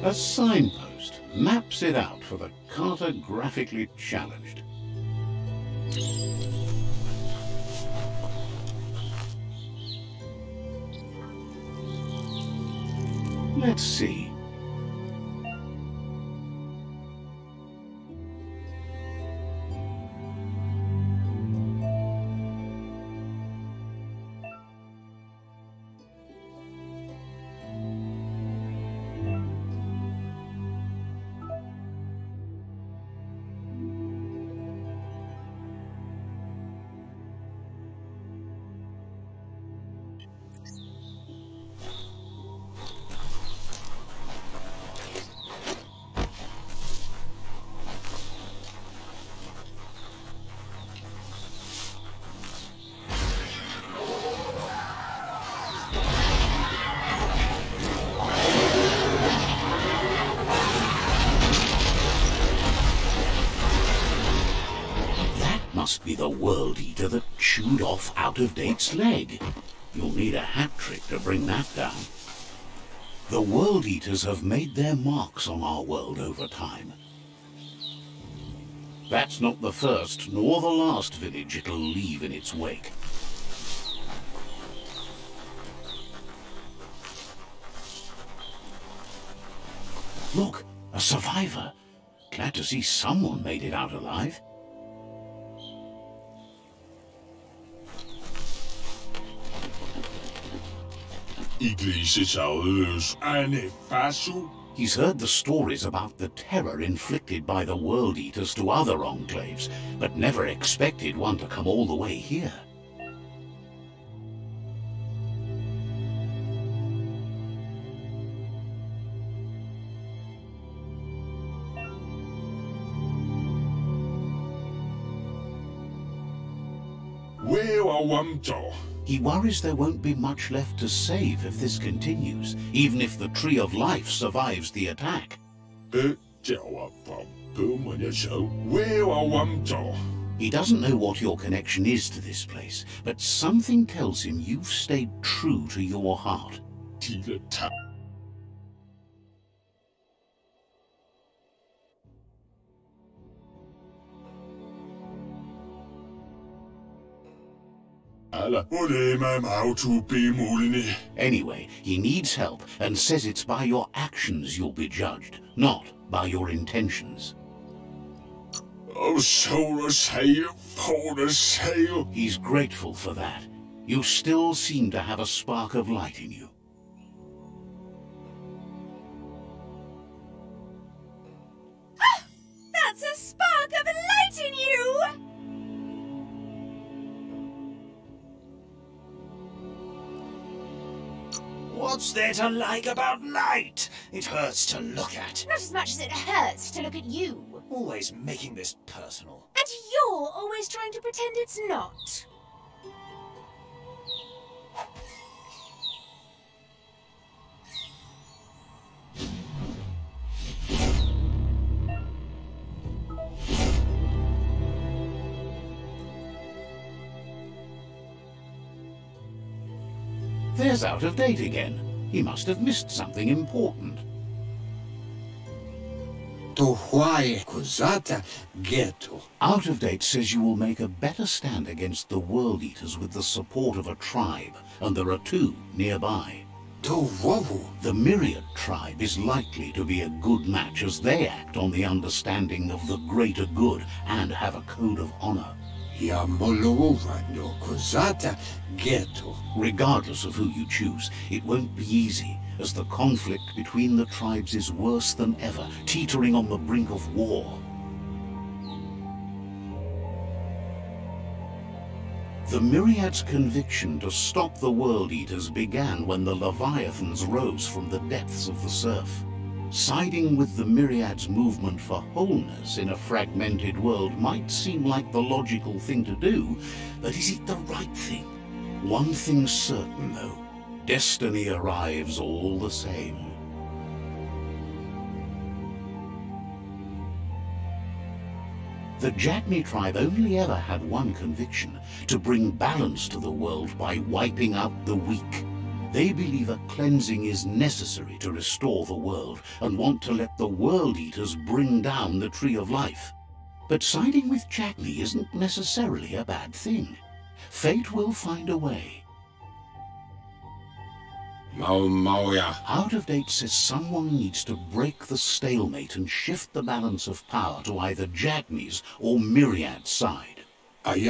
A signpost maps it out for the cartographically challenged. Let's see. Must be the World Eater that chewed off Out-of-Date's leg. You'll need a hat trick to bring that down. The World Eaters have made their marks on our world over time. That's not the first nor the last village it'll leave in its wake. Look, a survivor. Glad to see someone made it out alive. He's heard the stories about the terror inflicted by the World Eaters to other enclaves, but never expected one to come all the way here. He worries there won't be much left to save if this continues, even if the Tree of Life survives the attack. He doesn't know what your connection is to this place, but something tells him you've stayed true to your heart. Anyway, he needs help and says it's by your actions you'll be judged, not by your intentions. He's grateful for that. You still seem to have a spark of light in you. Ah! That's a spark of light in you! What's there to like about light? It hurts to look at. Not as much as it hurts to look at you. Always making this personal. And you're always trying to pretend it's not. There's Out-of-Date again. He must have missed something important. Out-of-Date says you will make a better stand against the World Eaters with the support of a tribe, and there are two nearby. The Myriad tribe is likely to be a good match as they act on the understanding of the greater good and have a code of honor. Regardless of who you choose, it won't be easy, as the conflict between the tribes is worse than ever, teetering on the brink of war. The Myriad's conviction to stop the World Eaters began when the Leviathans rose from the depths of the surf. Siding with the Myriad's movement for wholeness in a fragmented world might seem like the logical thing to do, but is it the right thing? One thing's certain, though. Destiny arrives all the same. The Jatni tribe only ever had one conviction: to bring balance to the world by wiping out the weak. They believe a cleansing is necessary to restore the world and want to let the World Eaters bring down the Tree of Life. But siding with Jagni isn't necessarily a bad thing. Fate will find a way. Out of Date says someone needs to break the stalemate and shift the balance of power to either Jagni's or Myriad's side. He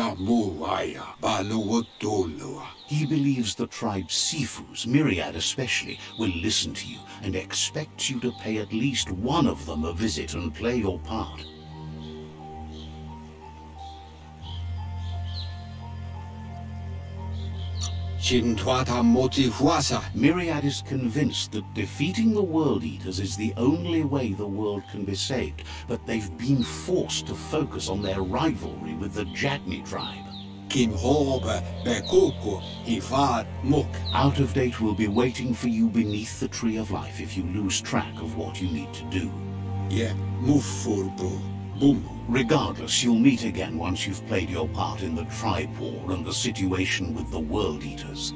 believes the tribe Sifus, Myriad especially, will listen to you and expects you to pay at least one of them a visit and play your part. Myriad is convinced that defeating the World Eaters is the only way the world can be saved, but they've been forced to focus on their rivalry with the Jagni tribe. Out of Date will be waiting for you beneath the Tree of Life if you lose track of what you need to do. Regardless, you'll meet again once you've played your part in the tribe war and the situation with the World Eaters.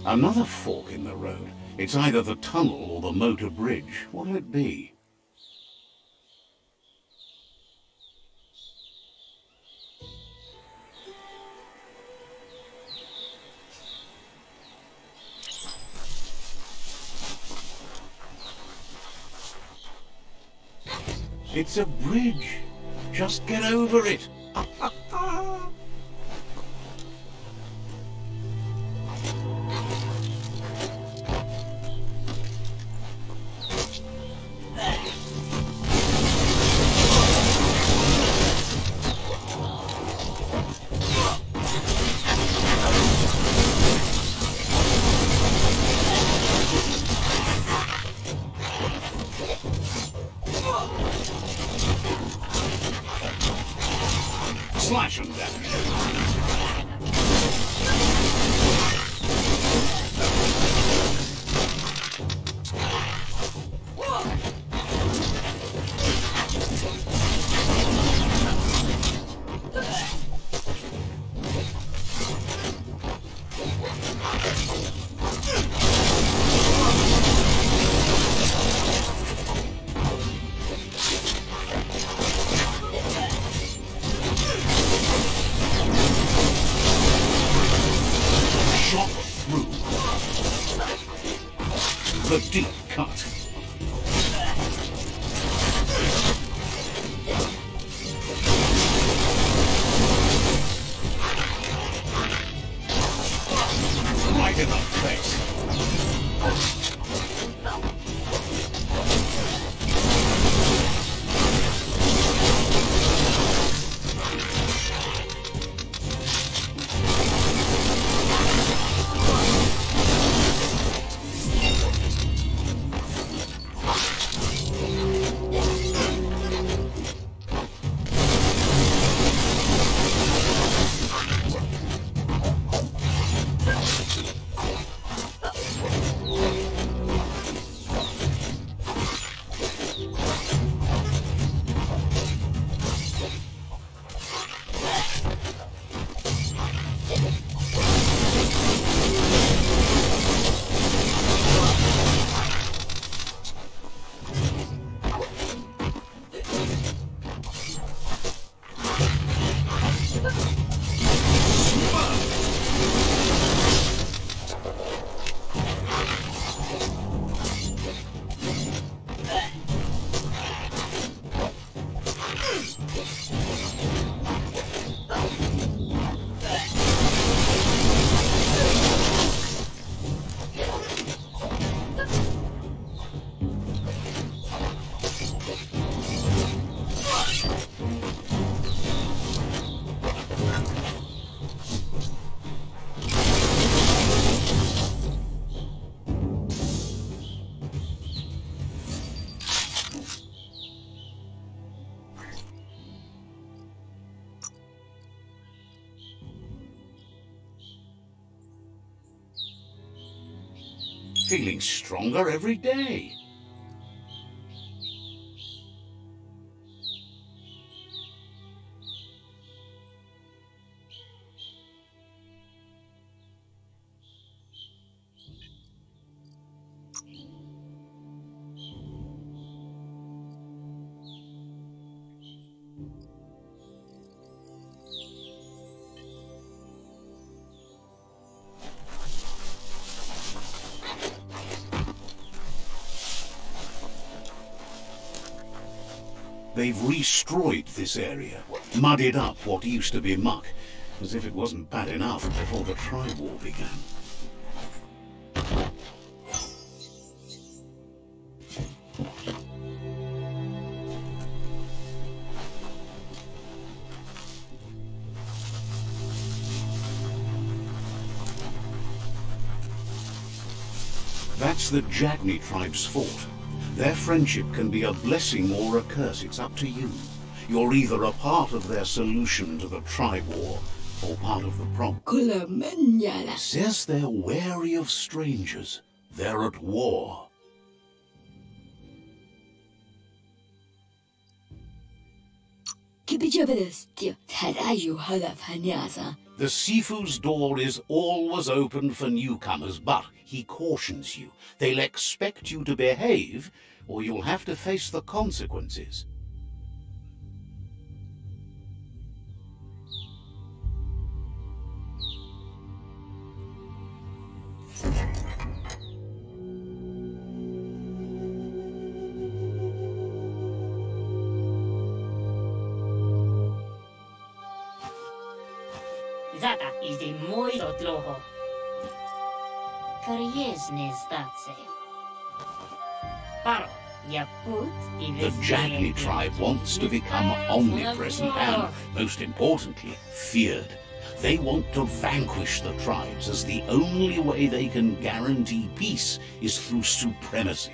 Another fork in the road. It's either the tunnel or the motor bridge. What'll it be? It's a bridge. Just get over it. Slash and dash. The deep cut. Right in the face. feeling stronger every day. They've destroyed this area, muddied up what used to be muck, as if it wasn't bad enough before the tribe war began. That's the Jagni tribe's fort. Their friendship can be a blessing or a curse, it's up to you. You're either a part of their solution to the tribe war, or part of the problem. It says they're wary of strangers. They're at war. The Sifu's door is always open for newcomers, but he cautions you. They'll expect you to behave, or you'll have to face the consequences. Zata is the moiro tloho. Kariesne statse. Paro, the Jagni tribe wants to become omnipresent and, most importantly, feared. They want to vanquish the tribes, as the only way they can guarantee peace is through supremacy.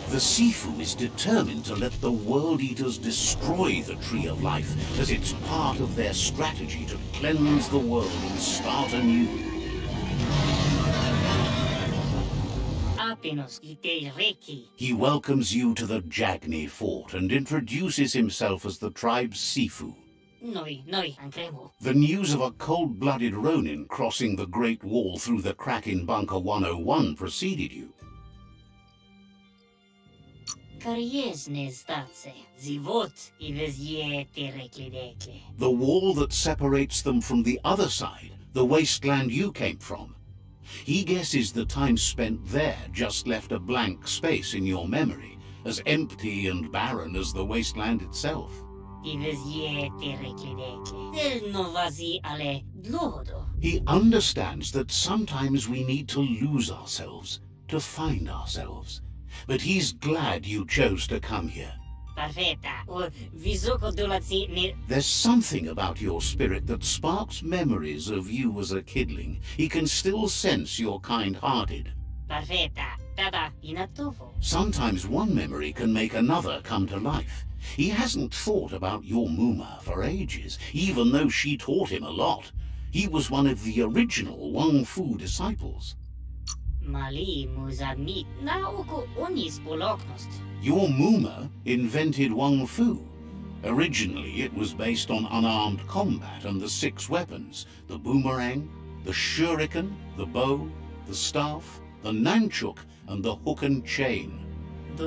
The Sifu is determined to let the World Eaters destroy the Tree of Life, as it's part of their strategy to cleanse the world and start anew. He welcomes you to the Jagni fort and introduces himself as the tribe's Sifu. The news of a cold-blooded Ronin crossing the Great Wall through the crack in Bunker 101 preceded you. The wall that separates them from the other side, the wasteland you came from. He guesses the time spent there just left a blank space in your memory, as empty and barren as the wasteland itself. He understands that sometimes we need to lose ourselves to find ourselves. But he's glad you chose to come here. There's something about your spirit that sparks memories of you as a kidling. He can still sense you're kind-hearted. Sometimes one memory can make another come to life. He hasn't thought about your Muma for ages, even though she taught him a lot. He was one of the original Wang Fu disciples. Your Muma invented Wang Fu. Originally, it was based on unarmed combat and the 6 weapons: the boomerang, the shuriken, the bow, the staff, the nunchuk, and the hook and chain. The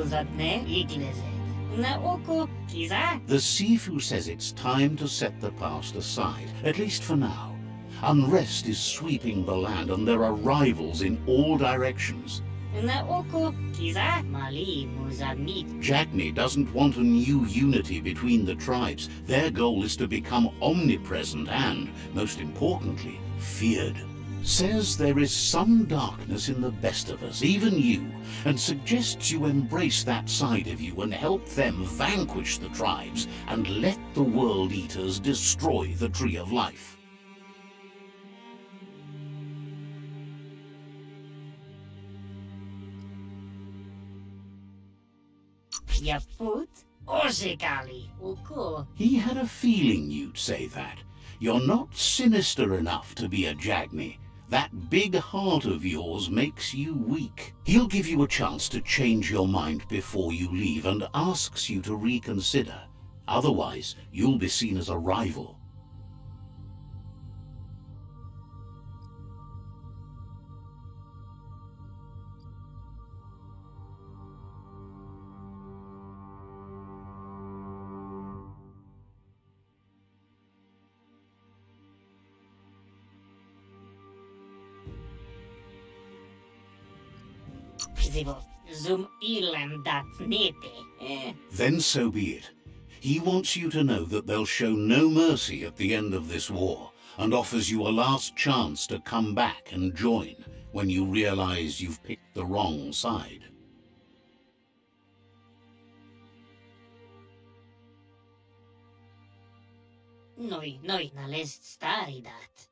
Sifu says it's time to set the past aside, at least for now. Unrest is sweeping the land and there are rivals in all directions. Jagni doesn't want a new unity between the tribes. Their goal is to become omnipresent and, most importantly, feared. Says there is some darkness in the best of us, even you, and suggests you embrace that side of you and help them vanquish the tribes and let the World Eaters destroy the Tree of Life. He had a feeling you'd say that. You're not sinister enough to be a Jagni. That big heart of yours makes you weak. He'll give you a chance to change your mind before you leave and asks you to reconsider. Otherwise, you'll be seen as a rival. Then so be it. He wants you to know that they'll show no mercy at the end of this war, and offers you a last chance to come back and join when you realize you've picked the wrong side.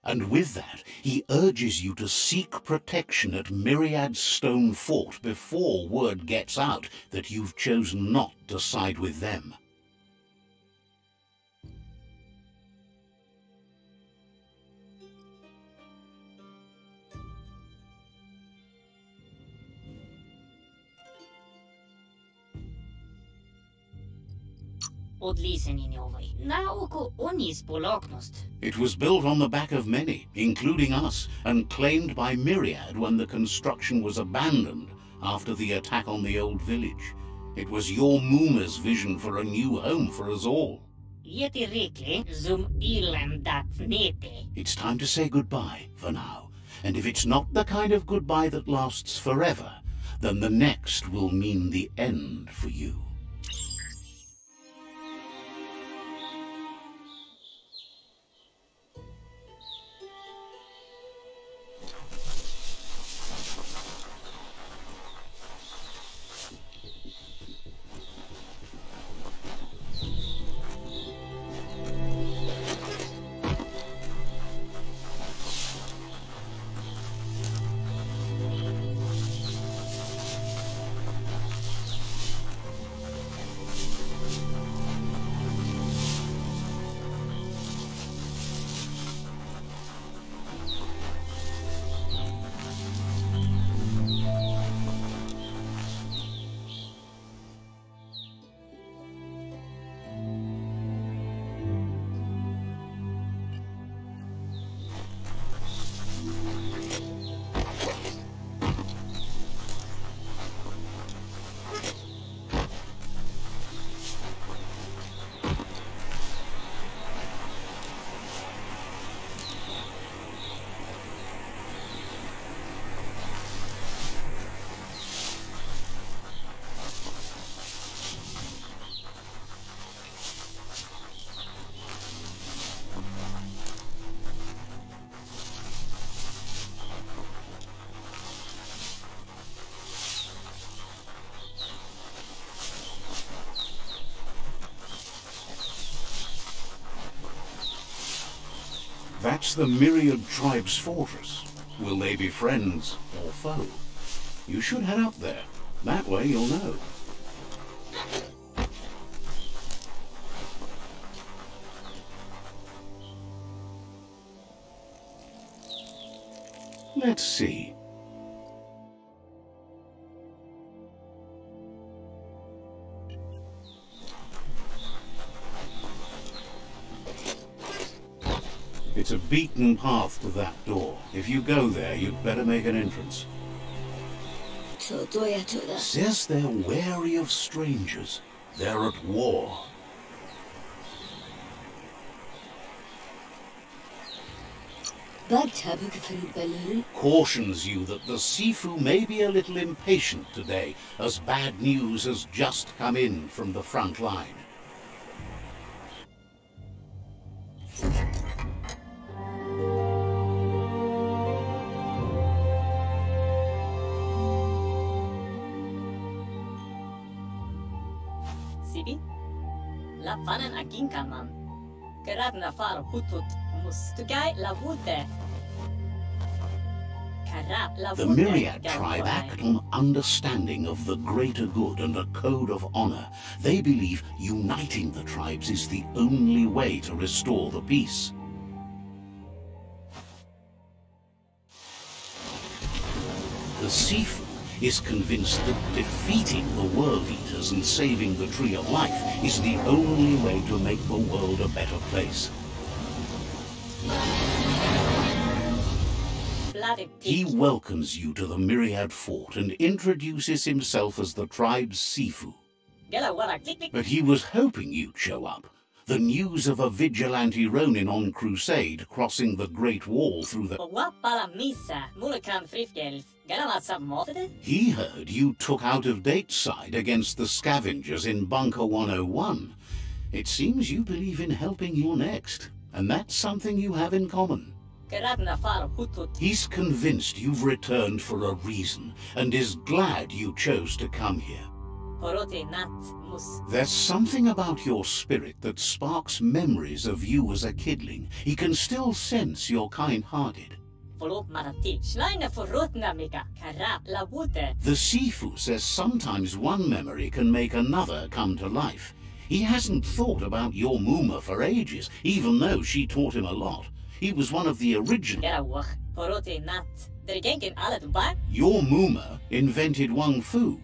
And with that, he urges you to seek protection at Myriad's stone fort before word gets out that you've chosen not to side with them. It was built on the back of many, including us, and claimed by Myriad when the construction was abandoned after the attack on the old village. It was your Mooma's vision for a new home for us all. It's time to say goodbye for now, and if it's not the kind of goodbye that lasts forever, then the next will mean the end for you. That's the Myriad tribe's fortress. Will they be friends or foe? You should head up there. That way you'll know. Let's see. It's a beaten path to that door. If you go there, you'd better make an entrance. Says they're wary of strangers. They're at war. Cautions you that the Sifu may be a little impatient today, as bad news has just come in from the front line. The Myriad tribe act on understanding of the greater good and a code of honor. They believe uniting the tribes is the only way to restore the peace. The Sifu is convinced that defeating the World Eaters and saving the Tree of Life is the only way to make the world a better place. He welcomes you to the Myriad Fort and introduces himself as the tribe's Sifu. But he was hoping you'd show up. The news of a vigilante Ronin on crusade crossing the Great Wall through the... He heard you took out-of-date side against the scavengers in Bunker 101. It seems you believe in helping your next, and that's something you have in common. He's convinced you've returned for a reason, and is glad you chose to come here. There's something about your spirit that sparks memories of you as a kidling. He can still sense you're kind-hearted. The Sifu says sometimes one memory can make another come to life. He hasn't thought about your Muma for ages, even though she taught him a lot. He was one of the original. Your Muma invented Wung Fu.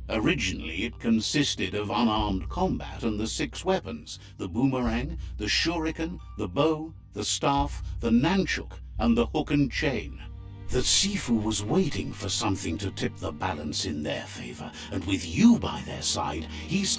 Originally, it consisted of unarmed combat and the 6 weapons: the boomerang, the shuriken, the bow, the staff, the nunchuk, and the hook and chain. The Sifu was waiting for something to tip the balance in their favor, and with you by their side, he's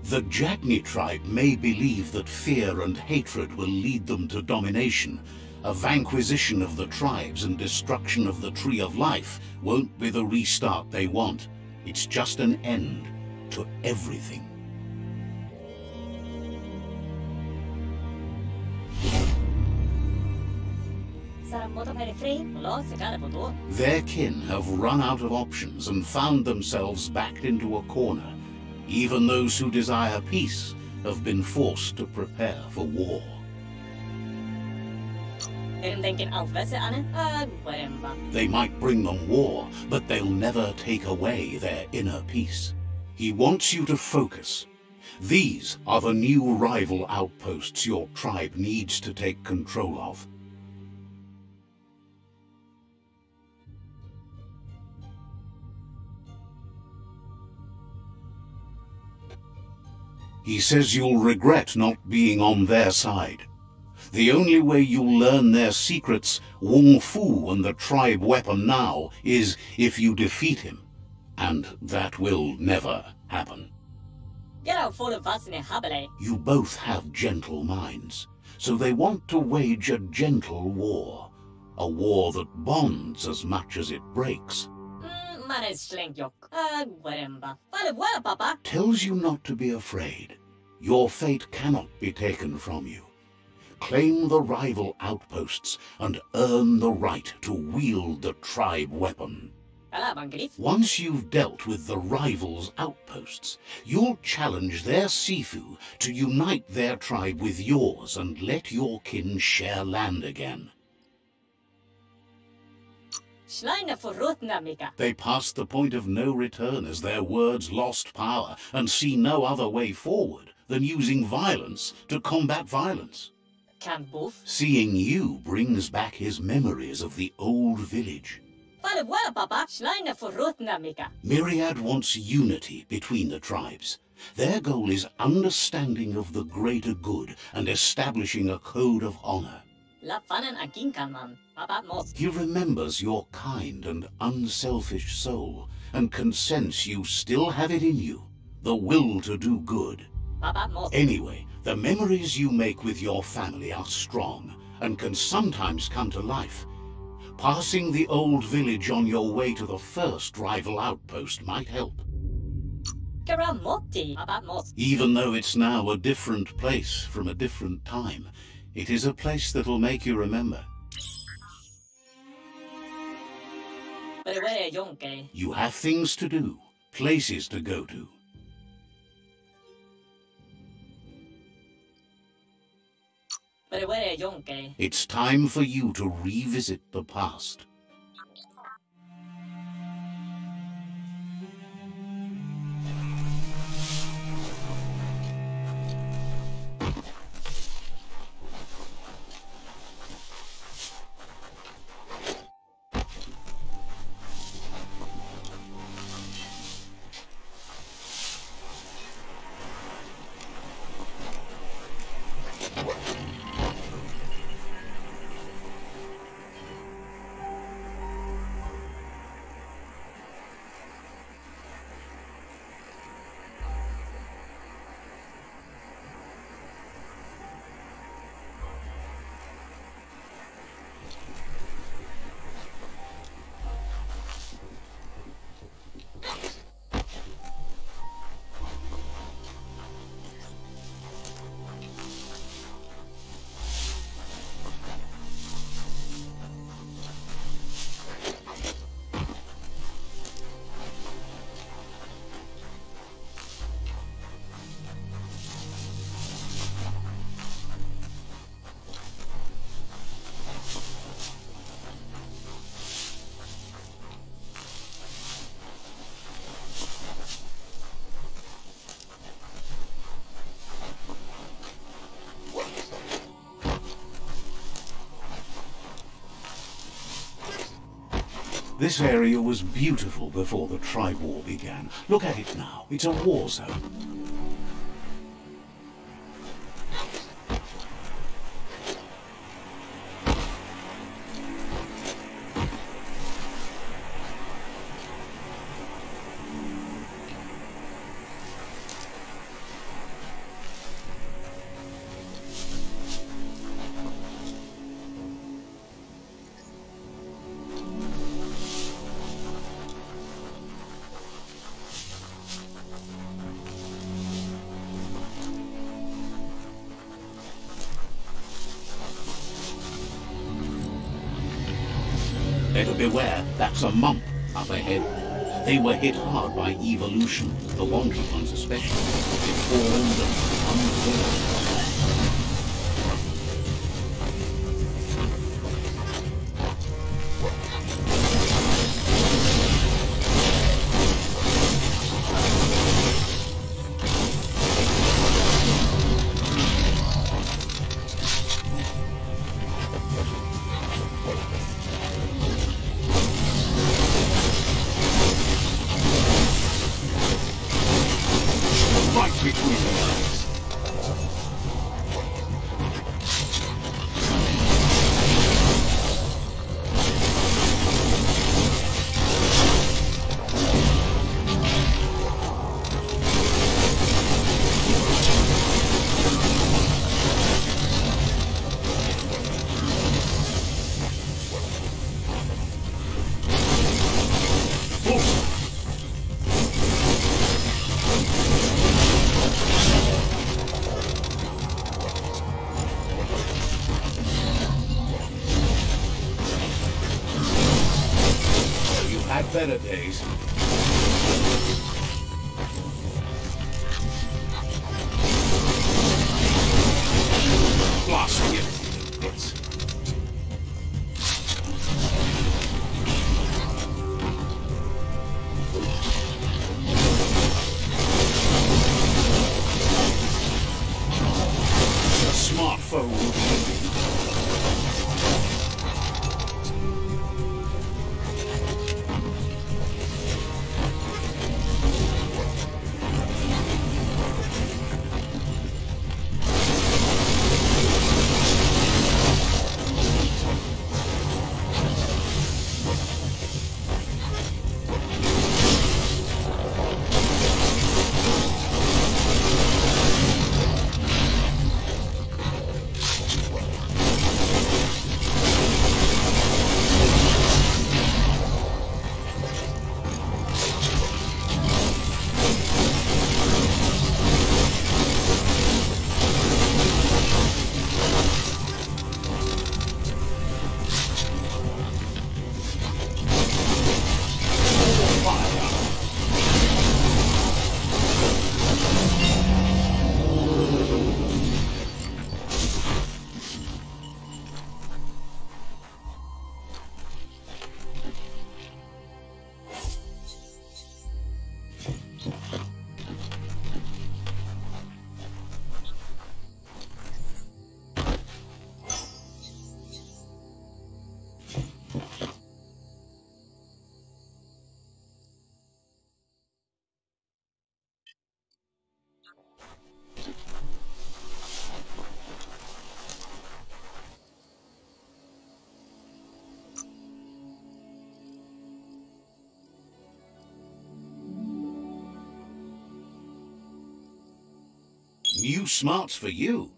The Jagni tribe may believe that fear and hatred will lead them to domination. A vanquisition of the tribes and destruction of the Tree of Life won't be the restart they want. It's just an end to everything. Their kin have run out of options and found themselves backed into a corner. Even those who desire peace have been forced to prepare for war. They might bring them war, but they'll never take away their inner peace. He wants you to focus. These are the new rival outposts your tribe needs to take control of. He says you'll regret not being on their side. The only way you'll learn their secrets, Wung Fu and the tribe weapon now, is if you defeat him. And that will never happen. You both have gentle minds, so they want to wage a gentle war. A war that bonds as much as it breaks. Tells you not to be afraid. Your fate cannot be taken from you. Claim the rival outposts and earn the right to wield the tribe weapon. Once you've dealt with the rivals' outposts, you'll challenge their Sifu to unite their tribe with yours and let your kin share land again. They passed the point of no return as their words lost power and see no other way forward than using violence to combat violence. Seeing you brings back his memories of the old village. Myriad wants unity between the tribes. Their goal is understanding of the greater good and establishing a code of honor. He remembers your kind and unselfish soul and can sense you still have it in you, the will to do good. Anyway, the memories you make with your family are strong and can sometimes come to life. Passing the old village on your way to the first rival outpost might help. Even though it's now a different place from a different time, it is a place that'll make you remember. You have things to do, places to go to. It's time for you to revisit the past. This area was beautiful before the tribe war began. Look at it now. It's a war zone. Better beware, that's a mump up ahead. They were hit hard by evolution, the wandering ones especially, deformed and unformed. Better days. Blast you to bits. A smart foe will be. New smarts for you.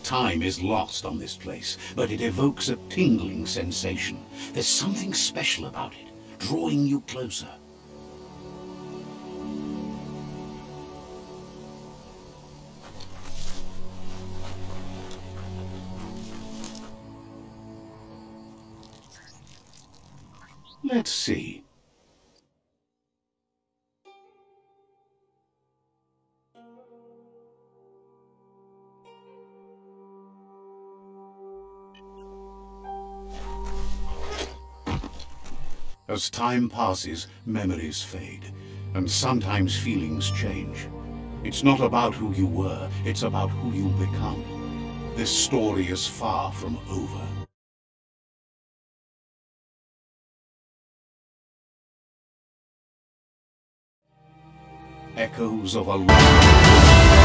Time is lost on this place, but it evokes a tingling sensation. There's something special about it, drawing you closer. Let's see. As time passes, memories fade, and sometimes feelings change. It's not about who you were, it's about who you become. This story is far from over. Echoes of a long